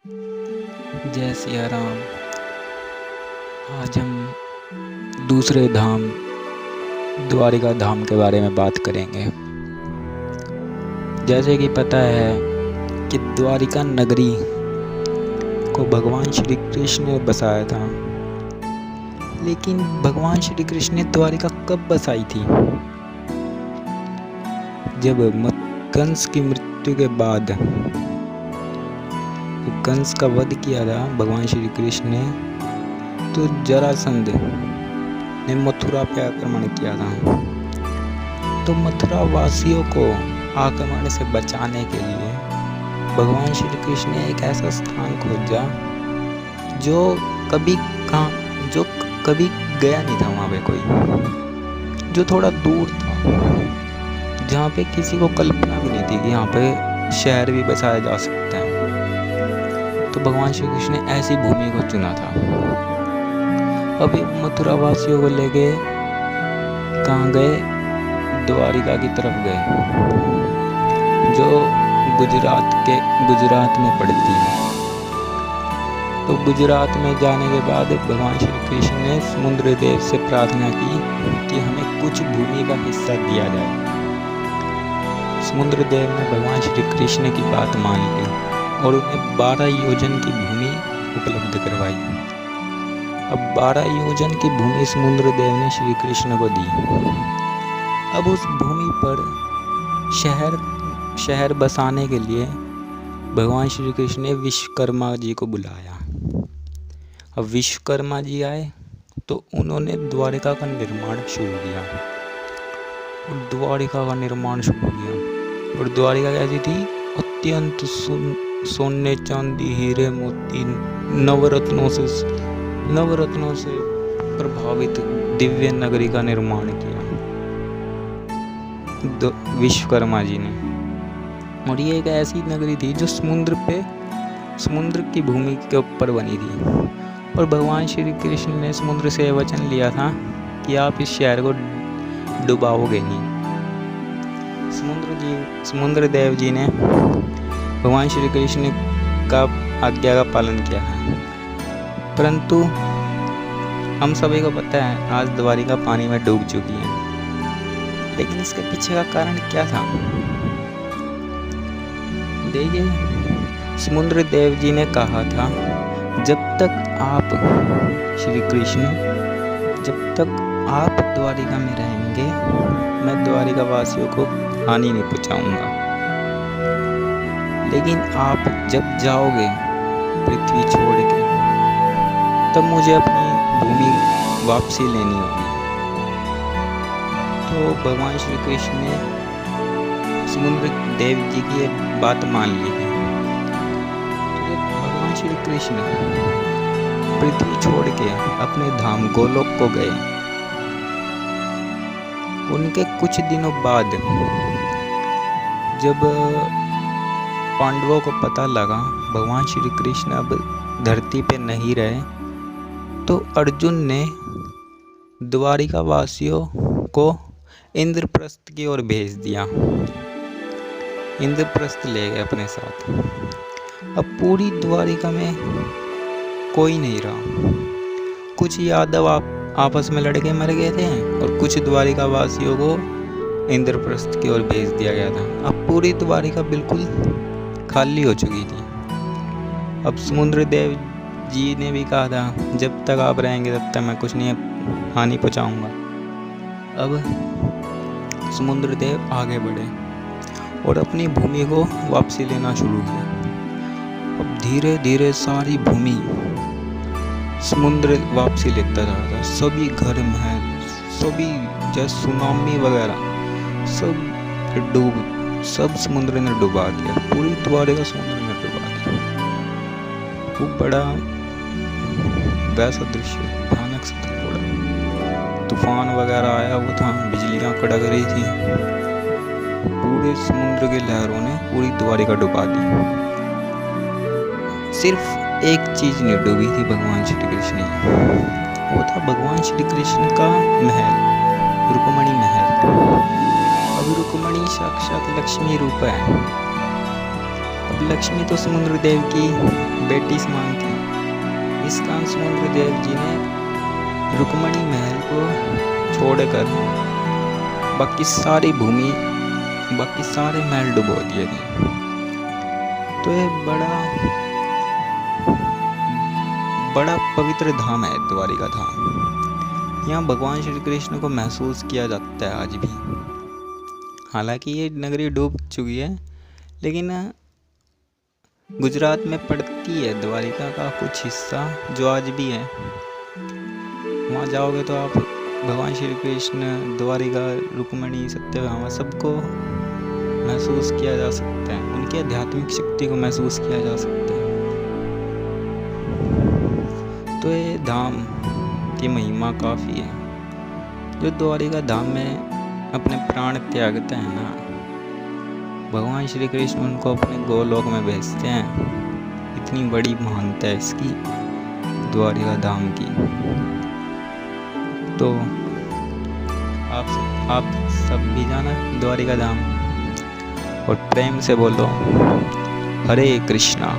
जय सिया राम। आज हम दूसरे धाम द्वारिका धाम के बारे में बात करेंगे। जैसे कि पता है कि द्वारिका नगरी को भगवान श्री कृष्ण ने बसाया था, लेकिन भगवान श्री कृष्ण ने द्वारिका कब बसाई थी? जब कंस की मृत्यु के बाद कंस का वध किया था भगवान श्री कृष्ण ने, तो जरासंध ने मथुरा पे आक्रमण किया था। तो मथुरा वासियों को आक्रमण से बचाने के लिए भगवान श्री कृष्ण ने एक ऐसा स्थान खोजा जो कभी गया नहीं था वहाँ पे कोई, जो थोड़ा दूर था, जहाँ पे किसी को कल्पना भी नहीं थी कि यहाँ पे शहर भी बसाया जा सकता है। तो भगवान श्री कृष्ण ने ऐसी भूमि को चुना था। अभी मथुरा वासियों को लेके कहाँ गए? द्वारिका की तरफ गए, जो गुजरात में पड़ती है। तो गुजरात में जाने के बाद भगवान श्री कृष्ण ने समुद्र देव से प्रार्थना की कि हमें कुछ भूमि का हिस्सा दिया जाए। समुद्र देव ने भगवान श्री कृष्ण की बात मान ली और उन्हें 12 योजन की भूमि उपलब्ध करवाई। अब 12 योजन की भूमि समुद्र देव ने श्री कृष्ण को दी। अब उस भूमि पर शहर बसाने के लिए भगवान श्री कृष्ण ने विश्वकर्मा जी को बुलाया। अब विश्वकर्मा जी आए तो उन्होंने द्वारिका का निर्माण शुरू किया। और द्वारिका कैसी थी? अत्यंत सोने चांदी हीरे मोती नवरत्नों से प्रभावित दिव्य नगरी का निर्माण किया विश्वकर्मा जी ने। और ये एक ऐसी नगरी थी जो समुद्र की भूमि के ऊपर बनी थी। और भगवान श्री कृष्ण ने समुद्र से वचन लिया था कि आप इस शहर को डुबाओगे नहीं। समुद्र देव जी ने भगवान श्री कृष्ण का आज्ञा का पालन किया है, परंतु हम सभी को पता है आज द्वारिका पानी में डूब चुकी है। लेकिन इसके पीछे का कारण क्या था? देखिए, समुद्र देव जी ने कहा था जब तक आप द्वारिका में रहेंगे, मैं द्वारिका वासियों को हानि नहीं पहुंचाऊंगा। लेकिन आप जब जाओगे पृथ्वी छोड़ के, तब मुझे अपनी भूमि वापसी लेनी होगी। तो भगवान श्री कृष्ण ने समुद्र देव जी की बात मान ली। तो भगवान श्री कृष्ण पृथ्वी छोड़ के अपने धाम गोलोक को गए। उनके कुछ दिनों बाद जब पांडवों को पता लगा भगवान श्री कृष्ण अब धरती पे नहीं रहे, तो अर्जुन ने द्वारिका वासियों को इंद्रप्रस्थ की ओर भेज दिया। इंद्रप्रस्थ ले गए अपने साथ। अब पूरी द्वारिका में कोई नहीं रहा। कुछ यादव आपस में लड़के मर गए थे और कुछ द्वारिका वासियों को इंद्रप्रस्थ की ओर भेज दिया गया था। अब पूरी द्वारिका बिल्कुल खाली हो चुकी थी। अब समुद्र देव जी ने भी कहा था जब तक आप रहेंगे तब तक मैं कुछ नहीं हानि पहुंचाऊंगा। अब समुद्र देव आगे बढ़े और अपनी भूमि को वापसी लेना शुरू किया। अब धीरे धीरे सारी भूमि समुद्र वापसी लेता जा रहा था। सभी घर महल, सभी जैसे सुनामी वगैरह सब समुद्र ने डुबा दिया। पूरी द्वारिका समुद्र ने डुबा दिया। वो बड़ा वैसा दृश्य भयानक सा था। बड़ा तूफान वगैरह आया हुआ था, बिजलियां कड़क रही थी। पूरे समुद्र के लहरों ने पूरी द्वारिका डुबा दी। सिर्फ एक चीज नहीं डूबी थी भगवान श्री कृष्ण की, वो था भगवान श्री कृष्ण का महल, रुक्मणी महल। अब रुक्मणी साक्षात लक्ष्मी रूप है। अब लक्ष्मी तो समुद्र देव की बेटी समान थी। इस कारण समुद्र देव जी ने रुक्मणी महल को छोड़कर बाकी सारी भूमि, बाकी सारे महल डुबो दिए थे। तो ये बड़ा पवित्र धाम है द्वारिका धाम। यहाँ भगवान श्री कृष्ण को महसूस किया जाता है आज भी। हालांकि ये नगरी डूब चुकी है, लेकिन गुजरात में पड़ती है द्वारिका का कुछ हिस्सा जो आज भी है। वहाँ जाओगे तो आप भगवान श्री कृष्ण, द्वारिका, रुक्मणी, सत्यभामा सबको महसूस किया जा सकता है। उनकी आध्यात्मिक शक्ति को महसूस किया जा सकता है। तो ये धाम की महिमा काफ़ी है। जो द्वारिका धाम में अपने प्राण त्यागते हैं ना, भगवान श्री कृष्ण उनको अपने गोलोक में भेजते हैं। इतनी बड़ी महानता है इसकी द्वारिका धाम की। तो आप सब भी जाना द्वारिका धाम और प्रेम से बोलो हरे कृष्णा।